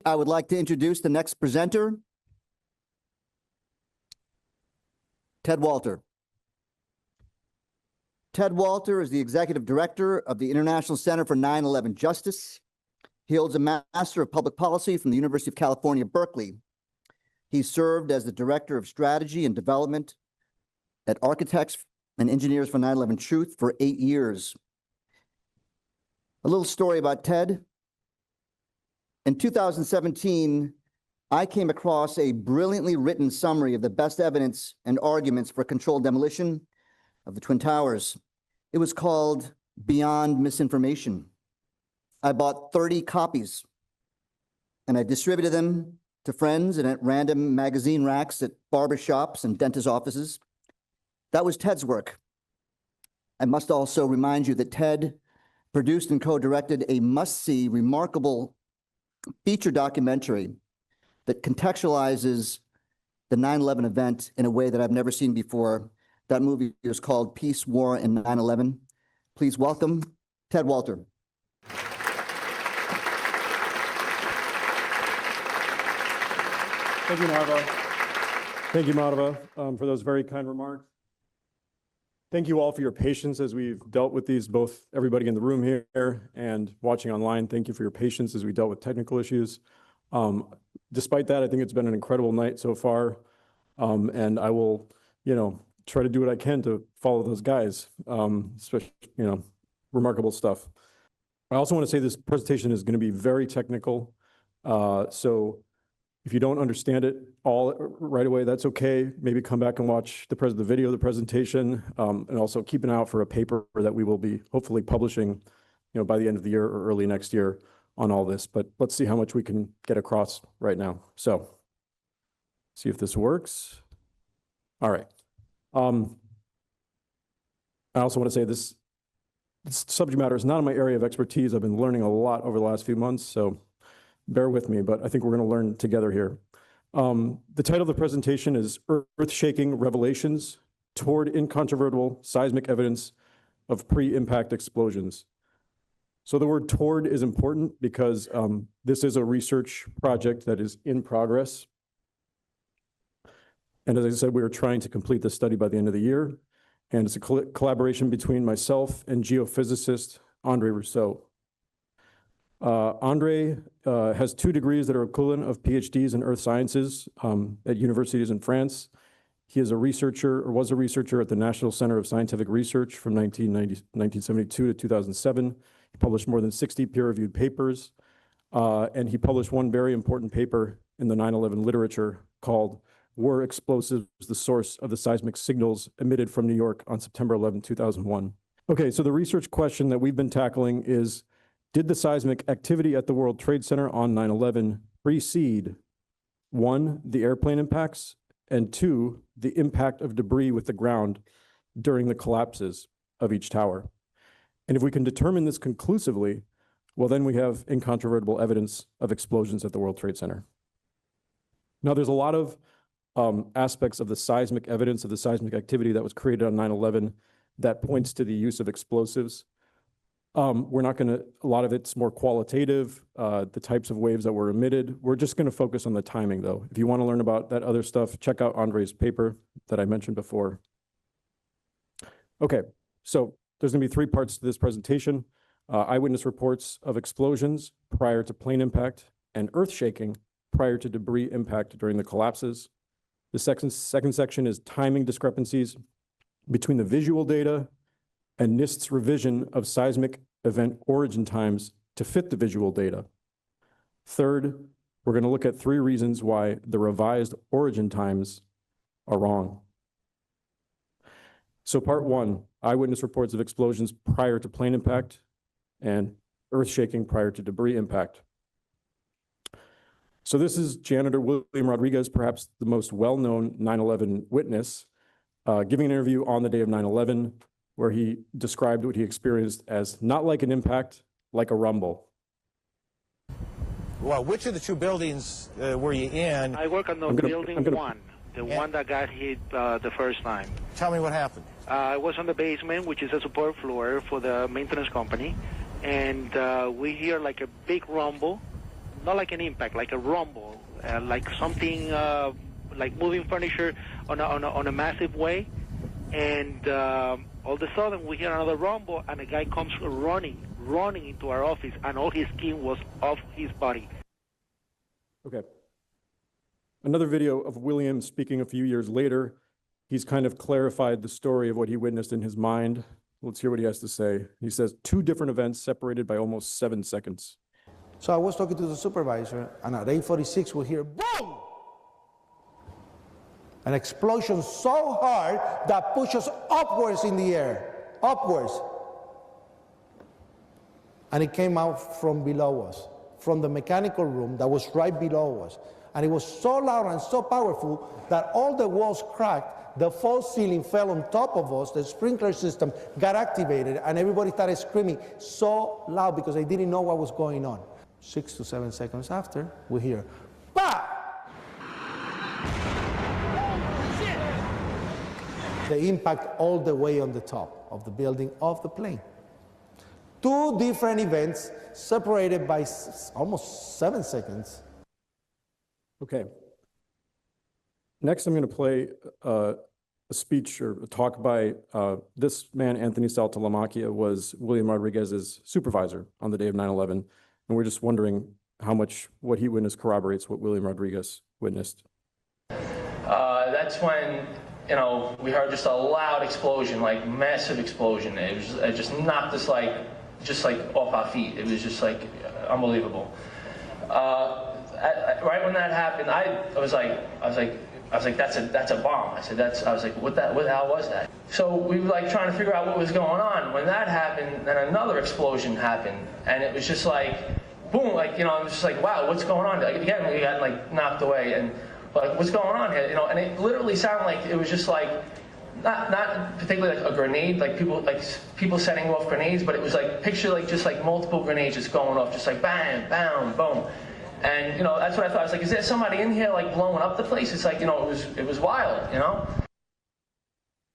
I would like to introduce the next presenter, Ted Walter. Ted Walter is the Executive Director of the International Center for 9/11 Justice. He holds a Master of Public Policy from the University of California, Berkeley. He served as the Director of Strategy and Development at Architects and Engineers for 9/11 Truth for 8 years. A little story about Ted. In 2017, I came across a brilliantly written summary of the best evidence and arguments for controlled demolition of the Twin Towers. It was called Beyond Misinformation. I bought 30 copies and I distributed them to friends and at random magazine racks at barbershops and dentist offices. That was Ted's work. I must also remind you that Ted produced and co-directed a must-see, remarkable feature documentary that contextualizes the 9/11 event in a way that I've never seen before. That movie is called Peace, War, and 9/11. Please welcome Ted Walter. Thank you, Marva. Thank you, Marva, for those very kind remarks. Thank you all for your patience as we've dealt with these, both everybody in the room here and watching online. Thank you for your patience as we dealt with technical issues. Despite that, I think it's been an incredible night so far. And I will, try to do what I can to follow those guys, especially, remarkable stuff. I also want to say this presentation is going to be very technical. So if you don't understand it all right away, that's okay. Maybe come back and watch the video of the presentation, and also keep an eye out for a paper that we will be hopefully publishing, by the end of the year or early next year on all this. But let's see how much we can get across right now. So, see if this works. All right. I also want to say this subject matter is not in my area of expertise. I've been learning a lot over the last few months, so bear with me, but I think we're going to learn together here. The title of the presentation is Earth-Shaking Revelations Toward Incontrovertible Seismic Evidence of Pre-Impact Explosions. So the word toward is important because this is a research project that is in progress. And as I said, we are trying to complete this study by the end of the year. And it's a collaboration between myself and geophysicist Andre Rousseau. Andre has 2 degrees that are equivalent of PhDs in earth sciences at universities in France. He is a researcher, or was a researcher at the National Center of Scientific Research from 1972 to 2007. He published more than 60 peer-reviewed papers, and he published one very important paper in the 9/11 literature called Were Explosives the Source of the Seismic Signals Emitted from New York on September 11, 2001? Okay, so the research question that we've been tackling is, did the seismic activity at the World Trade Center on 9/11 precede, 1, the airplane impacts, and 2, the impact of debris with the ground during the collapses of each tower? And if we can determine this conclusively, well, then we have incontrovertible evidence of explosions at the World Trade Center. Now, there's a lot of aspects of the seismic evidence of the seismic activity that was created on 9/11 that points to the use of explosives. We're not going to, a lot of it's more qualitative, the types of waves that were emitted. We're just going to focus on the timing, though. If you want to learn about that other stuff, check out Andre's paper that I mentioned before. Okay, so there's going to be 3 parts to this presentation. Eyewitness reports of explosions prior to plane impact and earth shaking prior to debris impact during the collapses. The second section is timing discrepancies between the visual data and NIST's revision of seismic event origin times to fit the visual data. Third, we're going to look at 3 reasons why the revised origin times are wrong. So part 1, eyewitness reports of explosions prior to plane impact and earth shaking prior to debris impact. So this is Janitor William Rodriguez, perhaps the most well-known 9/11 witness, giving an interview on the day of 9/11, where he described what he experienced as not like an impact, like a rumble. Well, which of the 2 buildings were you in? I work on building 1, the one that got hit the first time. Tell me what happened. I was on the basement, which is a support floor for the maintenance company, and we hear like a big rumble, not like an impact, like a rumble, like something like moving furniture on a massive way. And all of a sudden we hear another rumble, and a guy comes running into our office, and all his skin was off his body. Okay. Another video of William speaking a few years later. He's kind of clarified the story of what he witnessed in his mind. Let's hear what he has to say. He says, 2 different events separated by almost 7 seconds. So I was talking to the supervisor, and at 8:46 we hear boom! An explosion so hard that pushes us upwards in the air, upwards. And it came out from below us, from the mechanical room that was right below us. And it was so loud and so powerful that all the walls cracked, the false ceiling fell on top of us, the sprinkler system got activated, and everybody started screaming so loud because they didn't know what was going on. 6 to 7 seconds after, we hear, bah! The impact all the way on the top of the building of the plane. 2 different events separated by almost 7 seconds. Okay. Next, I'm going to play a speech or a talk by this man, Anthony Saltalamacchia, was William Rodriguez's supervisor on the day of 9/11. And we're just wondering how much what he witnessed corroborates what William Rodriguez witnessed. That's when, you know, we heard just a loud explosion, like massive explosion. It just knocked us just like off our feet. It was just like unbelievable. Right when that happened, I was like, that's a bomb. I was like, what the hell was that? So we were like trying to figure out what was going on. When that happened, then another explosion happened, and it was just like, boom, like, you know, I was just like, wow, what's going on? Like, again, we got like knocked away, and like, what's going on here? You know, and it literally sounded like it was just like, not particularly like a grenade, like people setting off grenades, but it was like, picture like just like multiple grenades just going off, just like bam, bam, boom. And, you know, that's what I thought. I was like, is there somebody in here, like, blowing up the place? It's like, you know, it was wild, you know?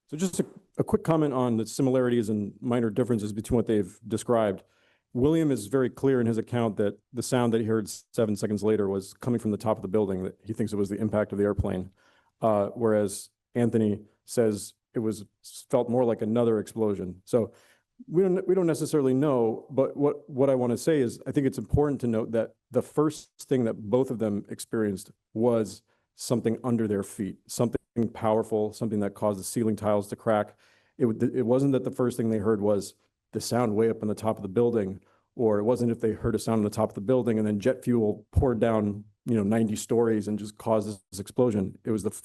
So just a quick comment on the similarities and minor differences between what they've described. William is very clear in his account that the sound that he heard 7 seconds later was coming from the top of the building, that he thinks it was the impact of the airplane. Whereas Anthony says it felt more like another explosion. So we don't necessarily know, but what I want to say is I think it's important to note that the first thing that both of them experienced was something under their feet, something powerful, something that caused the ceiling tiles to crack. It wasn't that the first thing they heard was the sound way up on the top of the building, or it wasn't if they heard a sound on the top of the building and then jet fuel poured down, 90 stories and just caused this explosion. It was the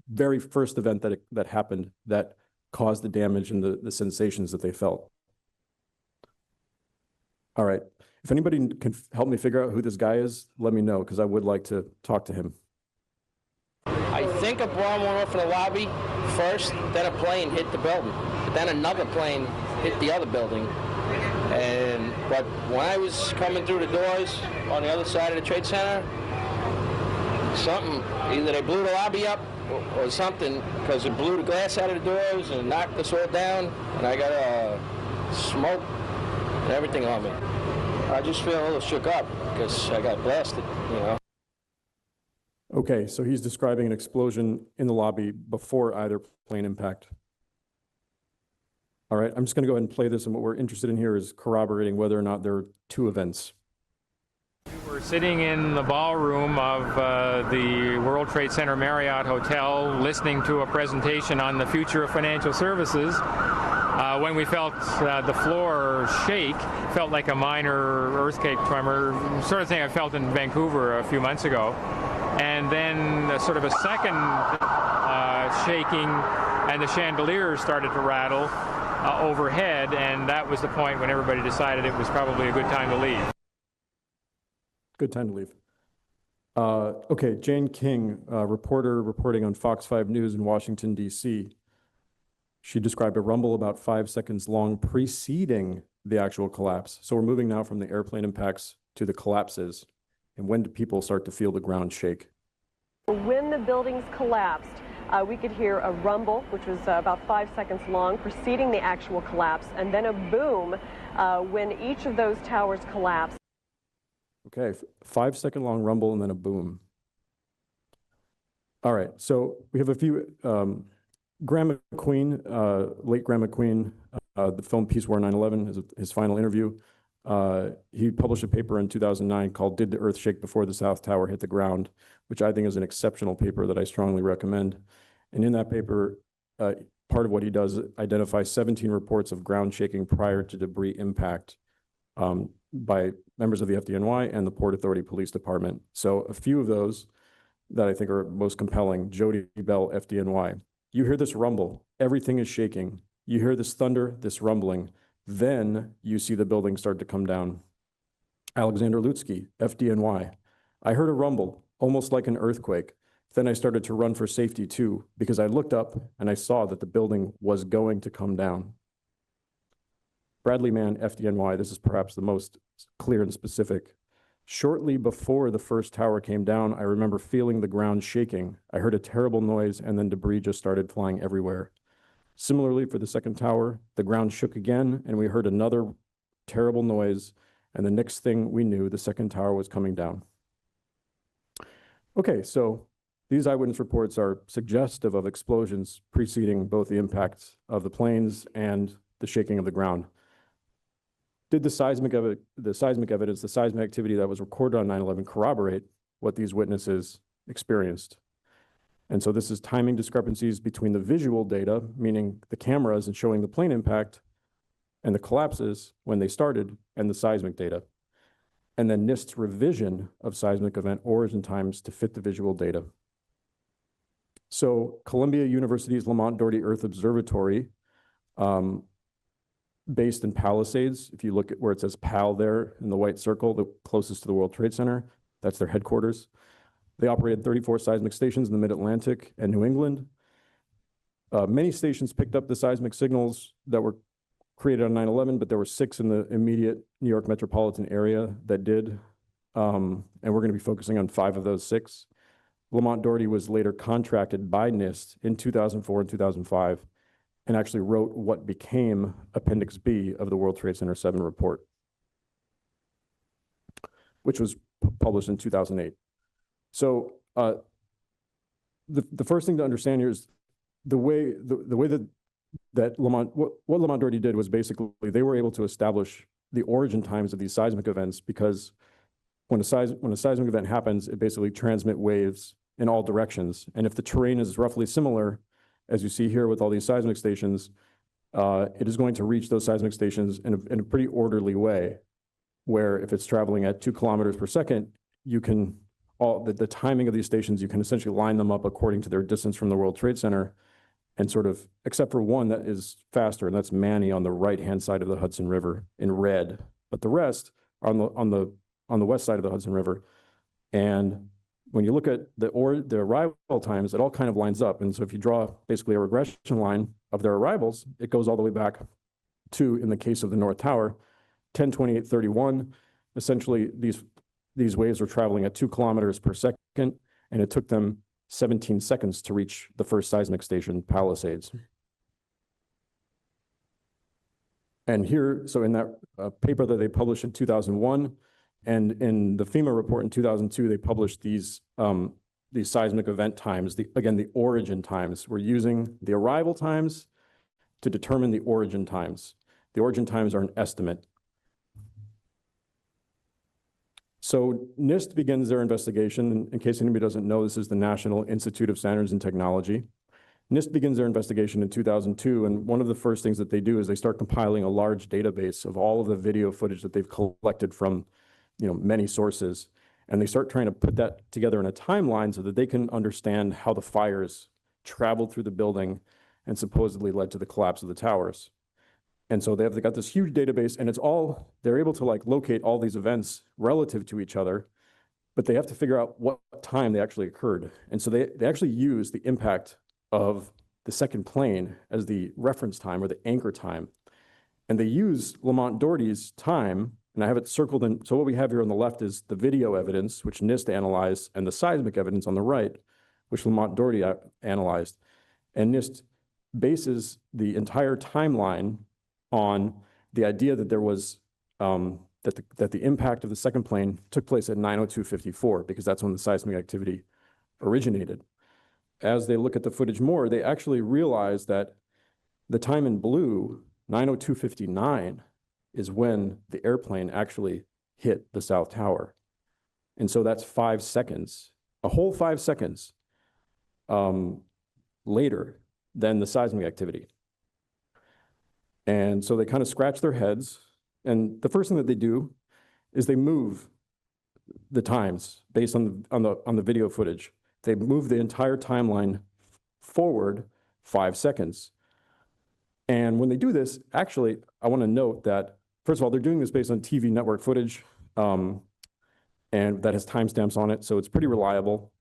very first event that happened that caused the damage and the sensations that they felt. All right. If anybody can help me figure out who this guy is, let me know, because I would like to talk to him. I think a bomb went off in the lobby first, then a plane hit the building, but then another plane hit the other building. But when I was coming through the doors on the other side of the Trade Center, either they blew the lobby up or something, because it blew the glass out of the doors and knocked us all down, and I got smoke and everything on me. I just feel a little shook up because I got blasted, Okay, so he's describing an explosion in the lobby before either plane impact. All right, I'm just going to go ahead and play this, and what we're interested in here is corroborating whether or not there are 2 events. We're sitting in the ballroom of the World Trade Center Marriott Hotel, listening to a presentation on the future of financial services, when we felt the floor shake. Felt like a minor earthquake tremor, sort of thing I felt in Vancouver a few months ago. And then sort of a second shaking, and the chandelier started to rattle overhead, and that was the point when everybody decided it was probably a good time to leave. Good time to leave. Okay, Jane King, reporter reporting on Fox 5 News in Washington, D.C. She described a rumble about 5 seconds long preceding the actual collapse. So we're moving now from the airplane impacts to the collapses. And when do people start to feel the ground shake? When the buildings collapsed, we could hear a rumble, which was about 5 seconds long, preceding the actual collapse, and then a boom when each of those towers collapsed. Okay, 5 second long rumble and then a boom. All right, so we have a few, Graham McQueen, late Graham McQueen, the film Peace War 9/11 is his final interview. He published a paper in 2009 called Did the Earth Shake Before the South Tower Hit the Ground, which I think is an exceptional paper that I strongly recommend. And in that paper, part of what he does is identify 17 reports of ground shaking prior to debris impact by members of the FDNY and the Port Authority Police Department. So a few of those that I think are most compelling: Jody Bell, FDNY. You hear this rumble, everything is shaking. You hear this thunder, this rumbling, then you see the building start to come down. Alexander Lutsky, FDNY. I heard a rumble, almost like an earthquake. Then I started to run for safety too, because I looked up and I saw that the building was going to come down. Bradley Mann, FDNY, this is perhaps the most clear and specific. Shortly before the first tower came down, I remember feeling the ground shaking. I heard a terrible noise and then debris just started flying everywhere. Similarly, for the second tower, the ground shook again and we heard another terrible noise, and the next thing we knew, the second tower was coming down. Okay, so these eyewitness reports are suggestive of explosions preceding both the impact of the planes and the shaking of the ground. Did the seismic evidence, the seismic activity that was recorded on 9/11 corroborate what these witnesses experienced? And so this is timing discrepancies between the visual data, meaning the cameras and showing the plane impact, and the collapses when they started, and the seismic data. And then NIST's revision of seismic event origin times to fit the visual data. So Columbia University's Lamont Doherty Earth Observatory, based in Palisades, if you look at where it says PAL there in the white circle, the closest to the World Trade Center, that's their headquarters. They operated 34 seismic stations in the Mid-Atlantic and New England. Many stations picked up the seismic signals that were created on 9/11, but there were 6 in the immediate New York metropolitan area that did. And we're going to be focusing on 5 of those 6. Lamont Doherty was later contracted by NIST in 2004 and 2005, and actually wrote what became Appendix B of the World Trade Center 7 report, which was published in 2008. So the first thing to understand here is the way that Lamont, what Lamont Doherty did was basically they were able to establish the origin times of these seismic events, because when a seismic event happens, it basically transmits waves in all directions. And if the terrain is roughly similar, as you see here with all these seismic stations, it is going to reach those seismic stations in a pretty orderly way, where if it's traveling at 2 kilometers per second, you can, the timing of these stations, you can essentially line them up according to their distance from the World Trade Center, and sort of, except for one that is faster, and that's Manny on the right-hand side of the Hudson River in red, but the rest are on the west side of the Hudson River. And when you look at the arrival times, it all kind of lines up. And so if you draw basically a regression line of their arrivals, it goes all the way back to, in the case of the North Tower, 10/28/31. Essentially, these waves were traveling at 2 kilometers per second, and it took them 17 seconds to reach the first seismic station, Palisades. And here, so in that paper that they published in 2001, and in the FEMA report in 2002, they published these seismic event times, again, the origin times. We're using the arrival times to determine the origin times. The origin times are an estimate. So NIST begins their investigation. In case anybody doesn't know, this is the National Institute of Standards and Technology. NIST begins their investigation in 2002, and one of the first things that they do is they start compiling a large database of all of the video footage that they've collected from many sources, and they start trying to put that together in a timeline so that they can understand how the fires traveled through the building and supposedly led to the collapse of the towers. And so they've got this huge database, and they're able to locate all these events relative to each other, but they have to figure out what time they actually occurred. And so they actually use the impact of the second plane as the reference time or the anchor time. And they use Lamont Doherty's time, and I have it circled in. So what we have here on the left is the video evidence, which NIST analyzed, and the seismic evidence on the right, which Lamont Doherty analyzed. And NIST bases the entire timeline on the idea that there was that the impact of the second plane took place at 9:02:54, because that's when the seismic activity originated. As they look at the footage more, they actually realize that the time in blue, 9:02:59, is when the airplane actually hit the South Tower. And so that's 5 seconds, a whole 5 seconds later than the seismic activity. And so they kind of scratch their heads. And the first thing that they do is they move the times based on the video footage. They move the entire timeline forward 5 seconds. And when they do this, actually, I want to note that, first of all, they're doing this based on TV network footage, and that has timestamps on it, so it's pretty reliable.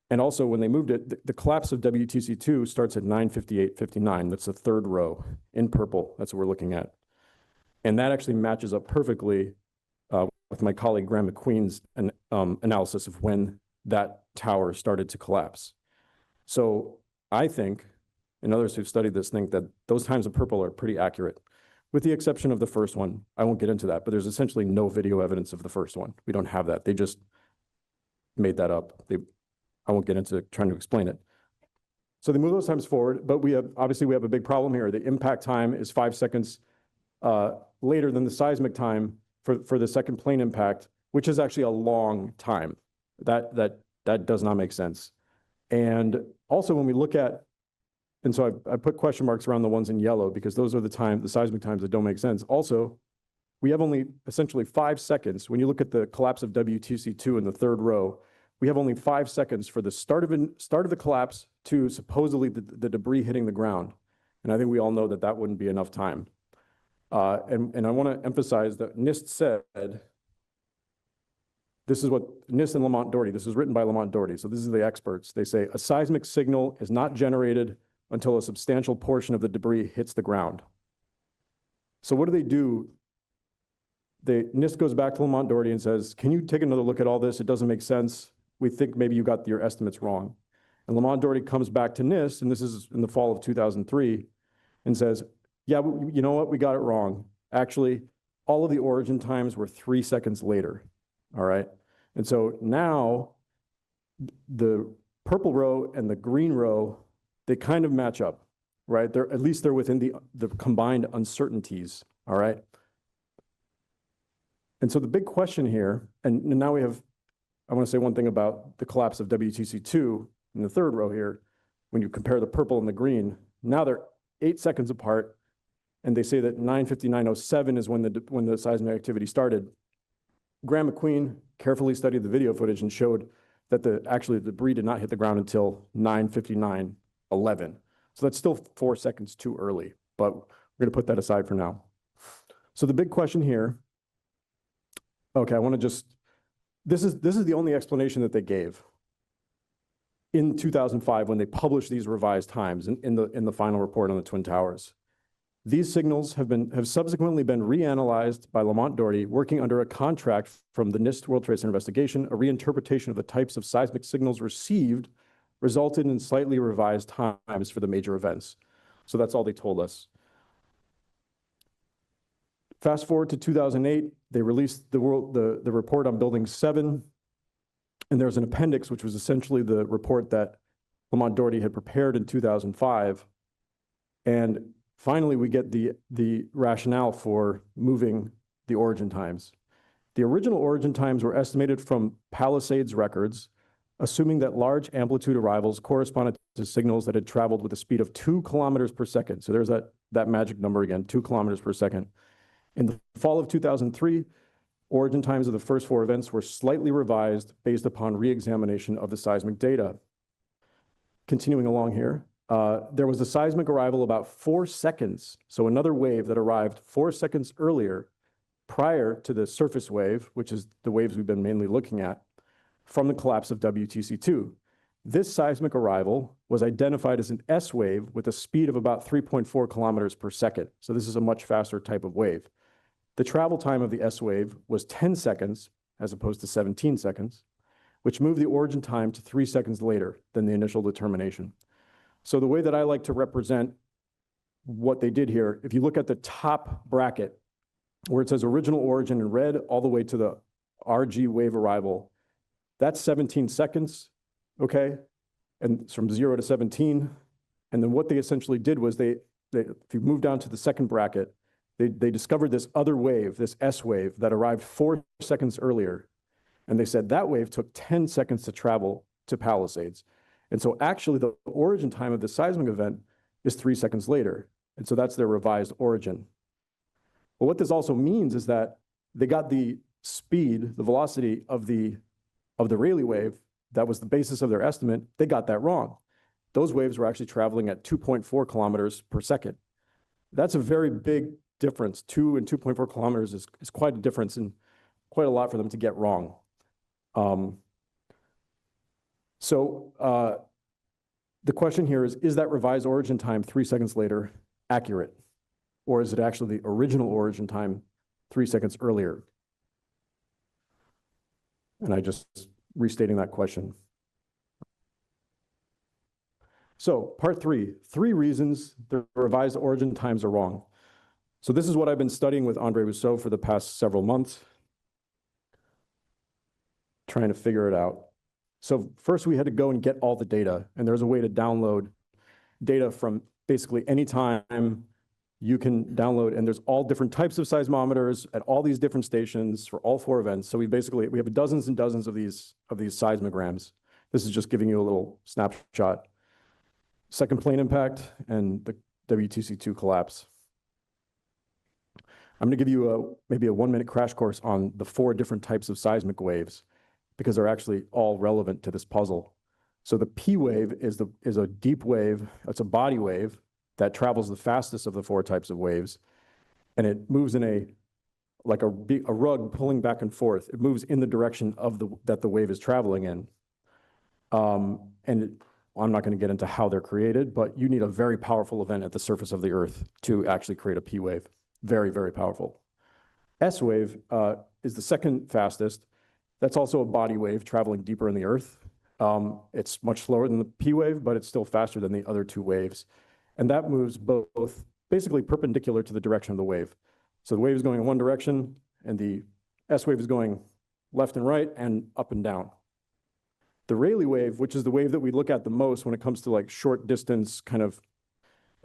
And also, when they moved it, the collapse of WTC2 starts at 9:58:59. That's the third row in purple. That's what we're looking at. And that actually matches up perfectly with my colleague Graham McQueen's analysis of when that tower started to collapse. So I think, and others who've studied this think, that those times in purple are pretty accurate, with the exception of the first one. I won't get into that, but there's essentially no video evidence of the first one. We don't have that. They just made that up. I won't get into trying to explain it. So they move those times forward, but obviously we have a big problem here. The impact time is 5 seconds later than the seismic time for the second plane impact, which is actually a long time. That does not make sense. And also when we look at, and so I put question marks around the ones in yellow because those are the seismic times that don't make sense. Also, we have only essentially 5 seconds. When you look at the collapse of WTC2 in the third row, we have only 5 seconds for the start of the collapse to supposedly the debris hitting the ground. And I think we all know that wouldn't be enough time. And I want to emphasize that NIST said, this is what NIST and Lamont Doherty, this was written by Lamont Doherty, so this is the experts. They say a seismic signal is not generated until a substantial portion of the debris hits the ground. So what do? NIST goes back to Lamont Doherty and says, can you take another look at all this? It doesn't make sense. We think maybe you got your estimates wrong. And Lamont Doherty comes back to NIST, and this is in the fall of 2003, and says, yeah, you know what? We got it wrong. Actually, all of the origin times were 3 seconds later. All right. And so now the purple row and the green row, they kind of match up, right? At least they're within the combined uncertainties. All right. And so the big question here, and now I want to say one thing about the collapse of WTC2 in the third row here. When you compare the purple and the green, now they're 8 seconds apart, and they say that 9:59:07 is when the seismic activity started. Graham McQueen carefully studied the video footage and showed that actually the debris did not hit the ground until 9:59:11. So that's still 4 seconds too early, but we're going to put that aside for now. So the big question here, okay, I want to just, this is the only explanation that they gave in 2005 when they published these revised times in the final report on the Twin Towers. These signals have subsequently been reanalyzed by Lamont Doherty, working under a contract from the NIST World Trade Center investigation. A reinterpretation of the types of seismic signals received resulted in slightly revised times for the major events. So that's all they told us. Fast forward to 2008, they released the report on Building 7, and there's an appendix, which was essentially the report that Lamont Doherty had prepared in 2005. And finally, we get the rationale for moving the origin times. The original origin times were estimated from Palisades records, assuming that large amplitude arrivals corresponded to signals that had traveled with a speed of 2 kilometers per second. So there's that magic number again, 2 kilometers per second. In the fall of 2003, origin times of the first 4 events were slightly revised based upon re-examination of the seismic data. Continuing along here, there was a seismic arrival about 4 seconds, so another wave that arrived 4 seconds earlier prior to the surface wave, which is the waves we've been mainly looking at, from the collapse of WTC2. This seismic arrival was identified as an S wave with a speed of about 3.4 kilometers per second. So this is a much faster type of wave. The travel time of the S wave was 10 seconds as opposed to 17 seconds, which moved the origin time to 3 seconds later than the initial determination. So the way that I like to represent what they did here, if you look at the top bracket, where it says original origin in red all the way to the RG wave arrival, that's 17 seconds, okay? And it's from 0 to 17. And then what they essentially did was if you move down to the second bracket, they discovered this other wave, this S wave that arrived 4 seconds earlier. And they said that wave took 10 seconds to travel to Palisades. And so actually the origin time of the seismic event is 3 seconds later. And so that's their revised origin. But what this also means is that they got the speed, the velocity of the Rayleigh wave, that was the basis of their estimate, they got that wrong. Those waves were actually traveling at 2.4 kilometers per second. That's a very big difference. 2 and 2.4 kilometers is quite a difference and quite a lot for them to get wrong. The question here is that revised origin time 3 seconds later accurate? Or is it actually the original origin time 3 seconds earlier? And I just restating that question. So part 3 reasons the revised origin times are wrong. So this is what I've been studying with Andre Rousseau for the past several months, trying to figure it out. So first we had to go and get all the data, and there's a way to download data from basically any time you can download, and there's all different types of seismometers at all these different stations for all 4 events. So we have dozens and dozens of these seismograms. This is just giving you a little snapshot. Second plane impact and the WTC2 collapse. I'm going to give you maybe a 1-minute crash course on the 4 different types of seismic waves, because they're actually all relevant to this puzzle. So the P wave is a deep wave. It's a body wave that travels the fastest of the 4 types of waves, and it moves in like a rug pulling back and forth. It moves in the direction of that the wave is traveling in. I'm not going to get into how they're created, but you need a very powerful event at the surface of the Earth to actually create a P wave. Very, very powerful. S wave is the second fastest. That's also a body wave traveling deeper in the Earth. It's much slower than the P wave, but it's still faster than the other 2 waves. And that moves both basically perpendicular to the direction of the wave. So the wave is going in one direction, and the S wave is going left and right and up and down. The Rayleigh wave, which is the wave that we look at the most when it comes to like short distance kind of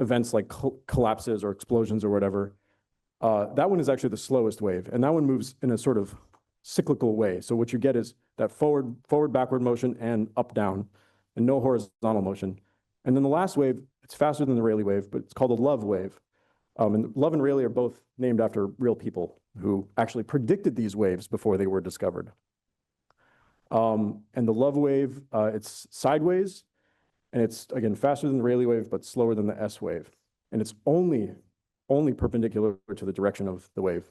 events like collapses or explosions or whatever, that one is actually the slowest wave. And that one moves in a sort of cyclical way. So what you get is that forward, backward motion and up, down, and no horizontal motion. And then the last wave, it's faster than the Rayleigh wave, but it's called a Love wave. And Love and Rayleigh are both named after real people who actually predicted these waves before they were discovered. And the Love wave, it's sideways, and it's, again, faster than the Rayleigh wave, but slower than the S wave. And it's only perpendicular to the direction of the wave.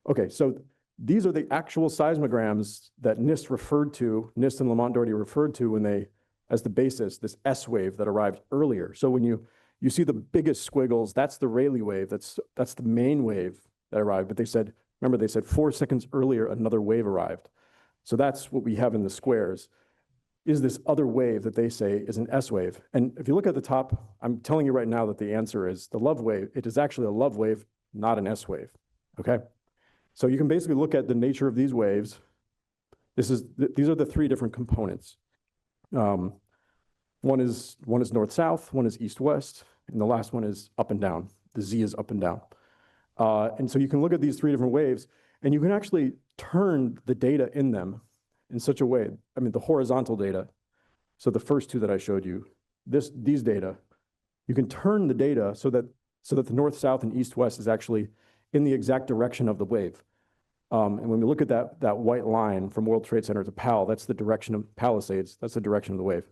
Okay, so these are the actual seismograms that NIST and Lamont Doherty referred to when they, as the basis, this S wave that arrived earlier. So when you see the biggest squiggles, that's the Rayleigh wave, that's the main wave that arrived. But they said 4 seconds earlier, another wave arrived. So that's what we have in the squares, is this other wave that they say is an S wave. And if you look at the top, I'm telling you right now that the answer is the Love wave. It is actually a Love wave, not an S wave, okay? So you can basically look at the nature of these waves. These are the 3 different components. One is north-south, one is east-west, and the last one is up and down. The Z is up and down. And so you can look at these 3 different waves, and you can actually turn the data in them in such a way. I mean, the horizontal data, so the first 2 that I showed you, these data, you can turn the data so that the north-south and east-west is actually in the exact direction of the wave. And when we look at that white line from World Trade Center to PAL, that's the direction of Palisades, that's the direction of the wave.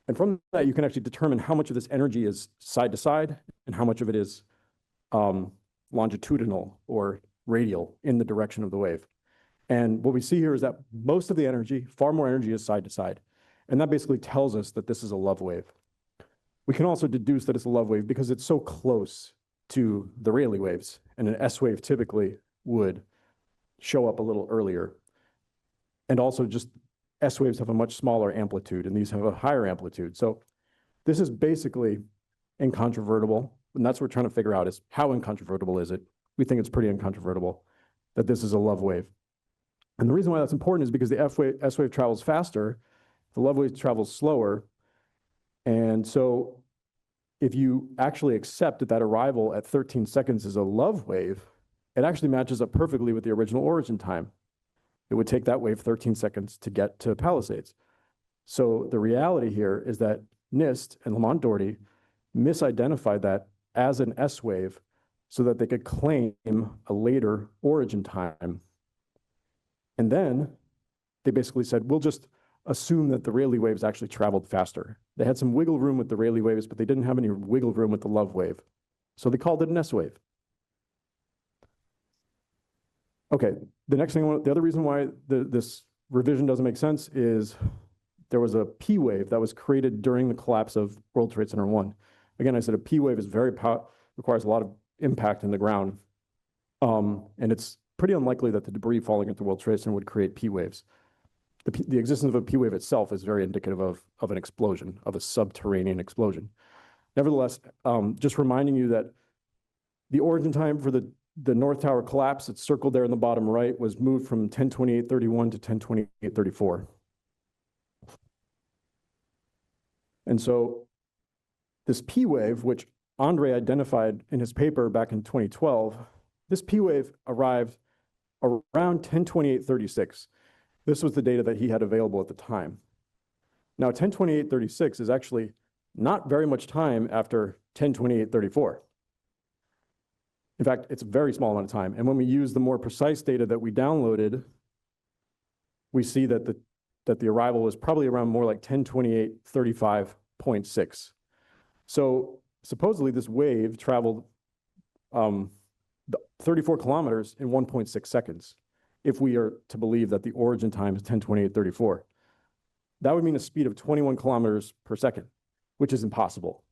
And from that, you can actually determine how much of this energy is side to side and how much of it is longitudinal or radial in the direction of the wave. And what we see here is that most of the energy, far more energy, is side to side. And that basically tells us that this is a Love wave. We can also deduce that it's a Love wave because it's so close to the Rayleigh waves, and an S wave typically would show up a little earlier. And also just S waves have a much smaller amplitude, and these have a higher amplitude. So this is basically incontrovertible, and that's what we're trying to figure out is how incontrovertible is it? we think it's pretty incontrovertible that this is a love wave. And the reason why that's important is because the S wave travels faster, the love wave travels slower. And so if you actually accept that arrival at 13 seconds is a love wave, it actually matches up perfectly with the original origin time. It would take that wave 13 seconds to get to Palisades. So the reality here is that NIST and Lamont Doherty misidentified that as an S wave so that they could claim a later origin time. And then they basically said, we'll just assume that the Rayleigh waves actually traveled faster. They had some wiggle room with the Rayleigh waves, but they didn't have any wiggle room with the love wave. So they called it an S wave. Okay, the other reason why this revision doesn't make sense is there was a P wave that was created during the collapse of World Trade Center 1. Again, I said a P wave is requires a lot of impact in the ground. And it's pretty unlikely that the debris falling into World Trade Center would create P waves. The existence of a P wave itself is very indicative of an explosion, of a subterranean explosion. Nevertheless, just reminding you that the origin time for the North Tower collapse, it's circled there in the bottom right, was moved from 10/28/31 to 10/28/34. And so this P wave, which Andre identified in his paper back in 2012, this P wave arrived around 10/28/36. This was the data that he had available at the time. Now, 10/28/36 is actually not very much time after 10/28/34. In fact, it's a very small amount of time. And when we use the more precise data that we downloaded, we see that the arrival was probably around more like 10/28/35.6. So supposedly this wave traveled 34 kilometers in 1.6 seconds, if we are to believe that the origin time is 10/28/34. That would mean a speed of 21 kilometers per second, which is impossible.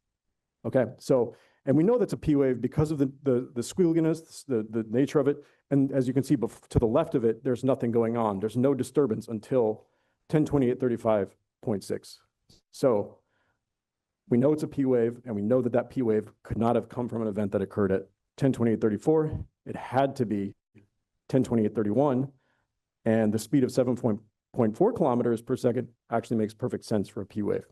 Okay, so, and we know that's a P wave because of the squealiness, the nature of it. And as you can see to the left of it, there's nothing going on. There's no disturbance until 10/28/35.6. So we know it's a P wave, and we know that that P wave could not have come from an event that occurred at 10/28/34. It had to be 10/28/31, and the speed of 7.4 kilometers per second actually makes perfect sense for a P wave.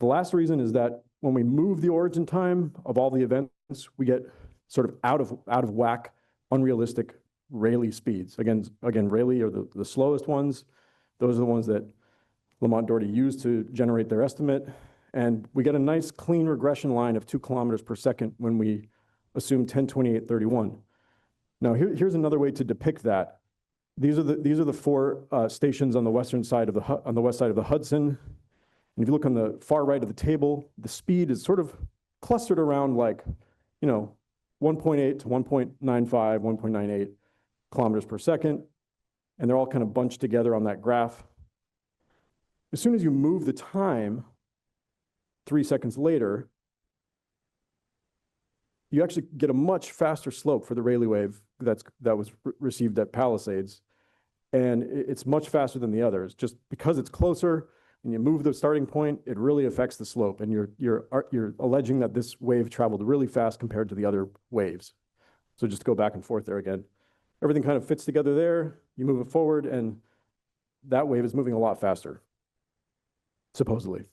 The last reason is that when we move the origin time of all the events, we get sort of out of whack, unrealistic Rayleigh speeds. Again, Rayleigh are the slowest ones. Those are the ones that Lamont Doherty used to generate their estimate. And we get a nice clean regression line of 2 kilometers per second when we assume 10/28/31. Now, here's another way to depict that. These are the four stations on the western side of on the west side of the Hudson. And if you look on the far right of the table, the speed is sort of clustered around like, 1.8 to 1.95, 1.98 kilometers per second. And they're all kind of bunched together on that graph. As soon as you move the time 3 seconds later, you actually get a much faster slope for the Rayleigh wave that was received at Palisades. And it's much faster than the others. Just because it's closer and you move the starting point, it really affects the slope. And you're alleging that this wave traveled really fast compared to the other waves. So just go back and forth there again. Everything kind of fits together there. You move it forward, and that wave is moving a lot faster, supposedly.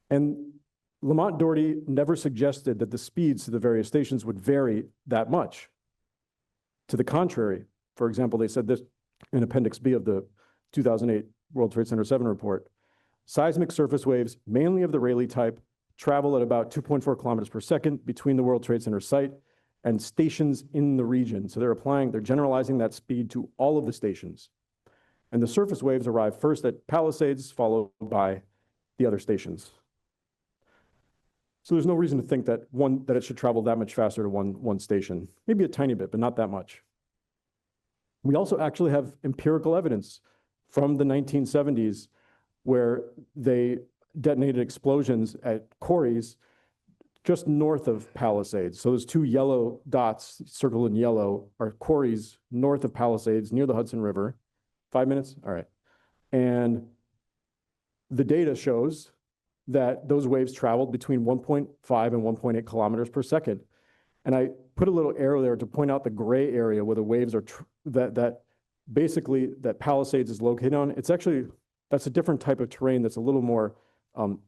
And Lamont Doherty never suggested that the speeds to the various stations would vary that much. To the contrary, for example, they said this in Appendix B of the 2008 World Trade Center 7 report. Seismic surface waves, mainly of the Rayleigh type, travel at about 2.4 kilometers per second between the World Trade Center site and stations in the region. So they're generalizing that speed to all of the stations. And the surface waves arrive first at Palisades, followed by the other stations. So there's no reason to think that it should travel that much faster to one station. Maybe a tiny bit, but not that much. We also actually have empirical evidence from the 1970s where they detonated explosions at quarries just north of Palisades. So those two yellow dots circled in yellow are quarries north of Palisades near the Hudson River. 5 minutes? All right. And the data shows that those waves traveled between 1.5 and 1.8 kilometers per second. And I put a little arrow there to point out the gray area where the waves are, that basically that Palisades is located on. It's actually, that's a different type of terrain that's a little more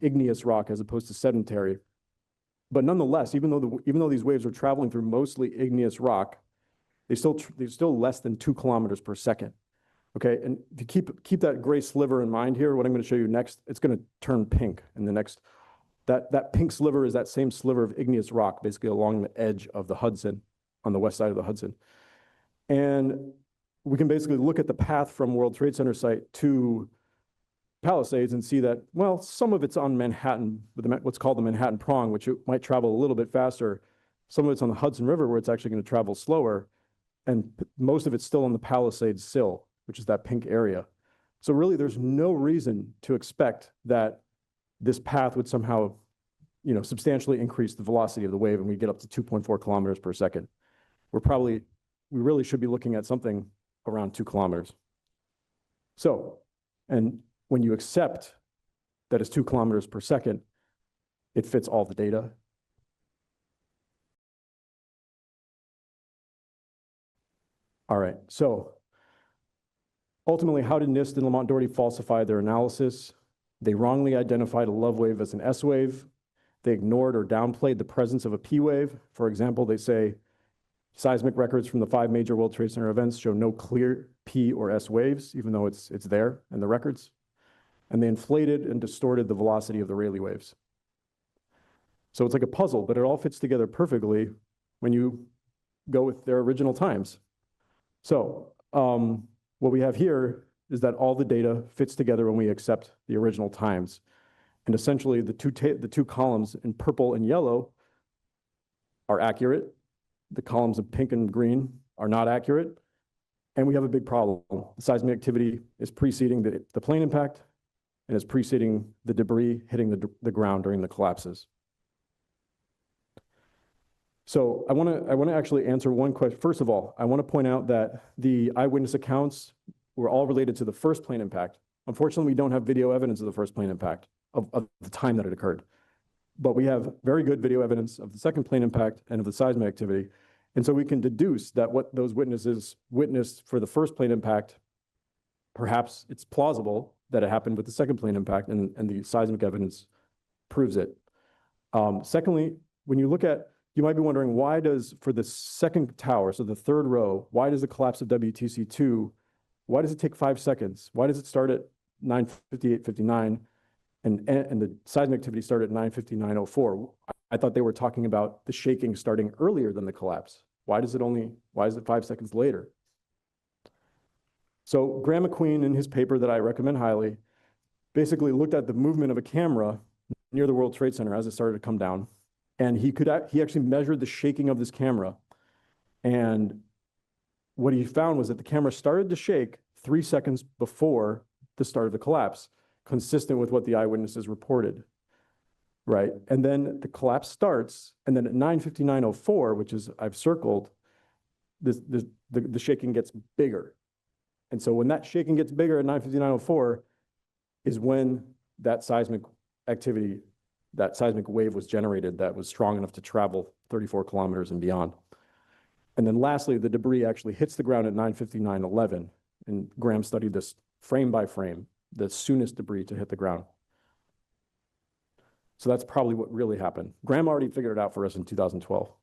igneous rock as opposed to sedentary. But nonetheless, even though these waves are traveling through mostly igneous rock, they're still less than 2 kilometers per second. Okay, and if you keep that gray sliver in mind here, what I'm going to show you next, it's going to turn pink in the next. That pink sliver is that same sliver of igneous rock, basically along the edge of the Hudson, on the west side of the Hudson. And we can basically look at the path from World Trade Center site to Palisades and see that, well, some of it's on Manhattan, with what's called the Manhattan Prong, which it might travel a little bit faster. Some of it's on the Hudson River, where it's actually going to travel slower. And most of it's still on the Palisades sill, which is that pink area. So really, there's no reason to expect that this path would somehow, substantially increase the velocity of the wave and we get up to 2.4 kilometers per second. We really should be looking at something around 2 kilometers. So, and when you accept that it's 2 kilometers per second, it fits all the data. All right, so ultimately, how did NIST and Lamont Doherty falsify their analysis? They wrongly identified a love wave as an S wave. They ignored or downplayed the presence of a P wave. For example, they say seismic records from the 5 major World Trade Center events show no clear P or S waves, even though it's there in the records. And they inflated and distorted the velocity of the Rayleigh waves. So it's like a puzzle, but it all fits together perfectly when you go with their original times. So what we have here is that all the data fits together when we accept the original times. And essentially, the two columns in purple and yellow are accurate. The columns of pink and green are not accurate. And we have a big problem. The seismic activity is preceding the plane impact and is preceding the debris hitting the ground during the collapses. So I want to actually answer one question. First of all, I want to point out that the eyewitness accounts were all related to the first plane impact. Unfortunately, we don't have video evidence of the first plane impact, of the time that it occurred. But we have very good video evidence of the second plane impact and of the seismic activity. And so we can deduce that what those witnesses witnessed for the first plane impact, perhaps it's plausible that it happened with the second plane impact, and the seismic evidence proves it. Secondly, when you look at, you might be wondering, why does, for the second tower, so the third row, why does the collapse of WTC2, why does it take 5 seconds? Why does it start at 9:58:59 and the seismic activity started at 9:59:04? I thought they were talking about the shaking starting earlier than the collapse. Why is it 5 seconds later? So Graham McQueen, in his paper that I recommend highly, basically looked at the movement of a camera near the World Trade Center as it started to come down. And he actually measured the shaking of this camera. And what he found was that the camera started to shake 3 seconds before the start of the collapse, consistent with what the eyewitnesses reported, right? And then the collapse starts, and then at 9:59:04, which is I've circled, the shaking gets bigger. And so when that shaking gets bigger at 9:59:04 is when that seismic activity, that seismic wave was generated that was strong enough to travel 34 kilometers and beyond. And then lastly, the debris actually hits the ground at 9:59:11. And Graham studied this frame by frame, the soonest debris to hit the ground. So that's probably what really happened. Graham already figured it out for us in 2012.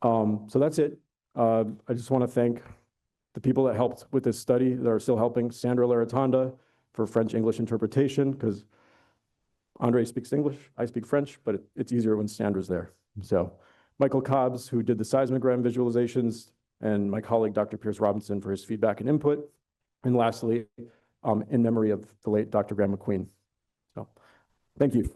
So that's it. I just want to thank the people that helped with this study, that are still helping. Sandra Laratonda for French-English interpretation, because Andre speaks English, I speak French, but it's easier when Sandra's there. So Michael Cobbs, who did the seismogram visualizations, and my colleague, Dr. Pierce Robinson, for his feedback and input. And lastly, in memory of the late Dr. Graham McQueen. So thank you.